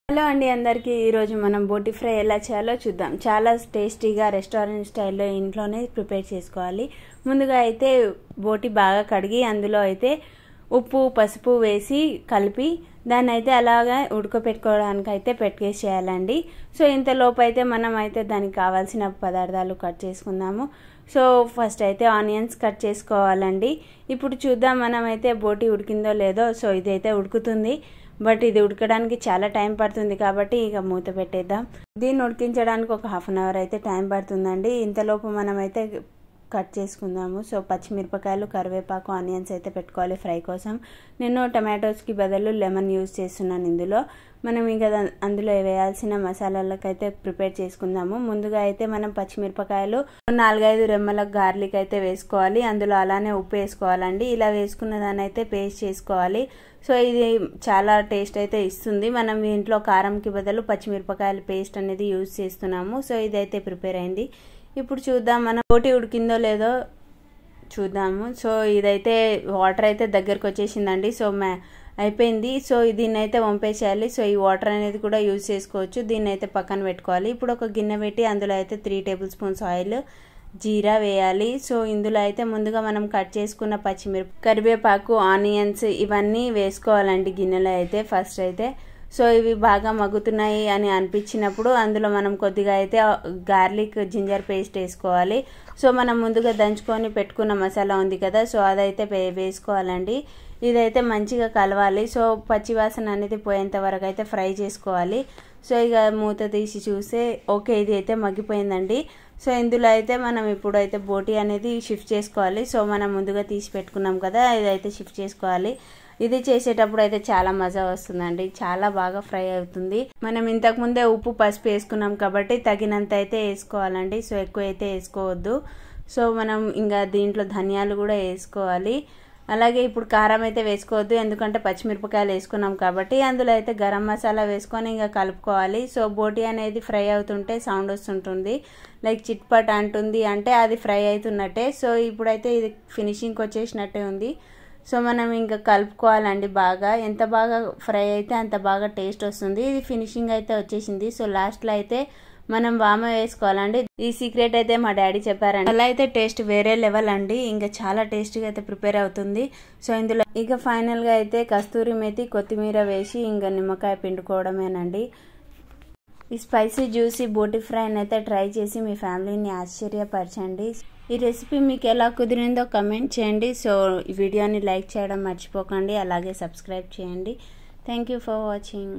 Hello అండి అందరికీ ఈరోజు మనం బోటి ఫ్రై ఎలా చేయాలో చూద్దాం. చాలా టేస్టీగా రెస్టారెంట్ స్టైల్లో ఇంట్లోనే ప్రిపేర్ చేసుకోవాలి. ముందుగా అయితే బోటి బాగా కడిగి అందులో అయితే ఉప్పు పసుపు వేసి కలిపి దాన్ని అయితే అలాగా ఉడకపెట్టుకోవడానికి అయితే పెట్టేసేయాలండి. సో ఇంతలోపు అయితే మనం అయితే దానికి కావాల్సిన పదార్థాలు కట్ చేసుకుందాము. సో ఫస్ట్ అయితే ఆనియన్స్ కట్ చేసుకోవాలండి. ఇప్పుడు చూద్దాం మనం అయితే బోటి ఉడికిందో లేదో. సో ఇదైతే ఉడుకుతుంది, బట్ ఇది ఉడకడానికి చాలా టైం పడుతుంది కాబట్టి ఇక మూత పెట్టేద్దాం. దీన్ని ఉడికించడానికి ఒక హాఫ్ అన్ అవర్ అయితే టైం పడుతుందండి. ఇంతలోపు మనం అయితే కట్ చేసుకుందాము. సో పచ్చిమిరపకాయలు, కరివేపాకు, ఆనియన్స్ అయితే పెట్టుకోవాలి ఫ్రై కోసం. నేను టమాటోస్కి బదులు లెమన్ యూజ్ చేస్తున్నాను. ఇందులో మనం ఇంకా అందులో వేయాల్సిన మసాలాలకైతే ప్రిపేర్ చేసుకుందాము. ముందుగా అయితే మనం పచ్చిమిరపకాయలు 4-5 రెమ్మల గార్లిక్ అయితే వేసుకోవాలి. అందులో అలానే ఉప్పు వేసుకోవాలండి. ఇలా వేసుకున్న దాన్ని అయితే పేస్ట్ చేసుకోవాలి. సో ఇది చాలా టేస్ట్ అయితే ఇస్తుంది. మనం ఇంట్లో కారంకి బదులు పచ్చిమిరపకాయల పేస్ట్ అనేది యూజ్ చేస్తున్నాము. సో ఇదైతే ప్రిపేర్ అయింది. ఇప్పుడు చూద్దాం మనం బోటి ఉడికిందో లేదో చూద్దాము. సో ఇదైతే వాటర్ అయితే దగ్గరకు వచ్చేసిందండి. సో అయిపోయింది. సో దీన్ని అయితే వంపేసేయాలి. సో ఈ వాటర్ అనేది కూడా యూజ్ చేసుకోవచ్చు. దీన్ని అయితే పక్కన పెట్టుకోవాలి. ఇప్పుడు ఒక గిన్నె పెట్టి అందులో అయితే 3 టేబుల్ స్పూన్స్ ఆయిల్, జీరా వేయాలి. సో ఇందులో అయితే ముందుగా మనం కట్ చేసుకున్న కరివేపాకు, ఆనియన్స్ ఇవన్నీ వేసుకోవాలండి గిన్నెలో అయితే ఫస్ట్ అయితే. సో ఇవి బాగా మగ్గుతున్నాయి అని అనిపించినప్పుడు అందులో మనం కొద్దిగా అయితే గార్లిక్, జింజర్ పేస్ట్ వేసుకోవాలి. సో మనం ముందుగా దంచుకొని పెట్టుకున్న మసాలా ఉంది కదా, సో అదైతే వేసుకోవాలండి. ఇదైతే మంచిగా కలవాలి. సో పచ్చివాసన అనేది పోయేంత వరకు అయితే ఫ్రై చేసుకోవాలి. సో ఇక మూత తీసి చూస్తే ఓకే, ఇది అయితే మగ్గిపోయిందండి. సో ఇందులో అయితే మనం ఇప్పుడు అయితే బోటి అనేది షిఫ్ట్ చేసుకోవాలి. సో మనం ముందుగా తీసి పెట్టుకున్నాం కదా, ఇదైతే షిఫ్ట్ చేసుకోవాలి. ఇది చేసేటప్పుడు అయితే చాలా మజా వస్తుందండి. చాలా బాగా ఫ్రై అవుతుంది. మనం ఇంతకు ముందే ఉప్పు పసుపు వేసుకున్నాం కాబట్టి తగినంత అయితే వేసుకోవాలండి. సో ఎక్కువ అయితే వేసుకోవద్దు. సో మనం ఇంకా దీంట్లో ధనియాలు కూడా వేసుకోవాలి. అలాగే ఇప్పుడు కారం అయితే వేసుకోవద్దు, ఎందుకంటే పచ్చిమిరపకాయలు వేసుకున్నాం కాబట్టి. అందులో అయితే గరం మసాలా వేసుకొని ఇంకా కలుపుకోవాలి. సో బోటి అనేది ఫ్రై అవుతుంటే సౌండ్ వస్తుంటుంది, లైక్ చిట్పట్ అంటుంది, అంటే అది ఫ్రై అవుతున్నట్టే. సో ఇప్పుడైతే ఇది ఫినిషింగ్కి వచ్చేసినట్టే ఉంది. సో మనం ఇంకా కలుపుకోవాలండి బాగా. ఎంత బాగా ఫ్రై అయితే అంత బాగా టేస్ట్ వస్తుంది. ఇది ఫినిషింగ్ అయితే వచ్చేసింది. సో లాస్ట్లో అయితే మనం వామ వేసుకోవాలండి. ఈ సీక్రెట్ అయితే మా డాడీ చెప్పారండి. అలా అయితే టేస్ట్ వేరే లెవెల్ అండి. ఇంకా చాలా టేస్టీగా అయితే ప్రిపేర్ అవుతుంది. సో ఇందులో ఇక ఫైనల్గా అయితే కస్తూరి మేతి, కొత్తిమీర వేసి ఇంకా నిమ్మకాయ పిండుకోవడమేనండి. ఈ స్పైసీ జ్యూసీ బోటి ఫ్రైని అయితే ట్రై చేసి మీ ఫ్యామిలీని ఆశ్చర్యపరచండి. ఈ రెసిపీ మీకు ఎలా కుదిరిందో కమెంట్ చేయండి. సో ఈ వీడియోని లైక్ చేయడం మర్చిపోకండి, అలాగే సబ్స్క్రైబ్ చేయండి. Thank you for watching.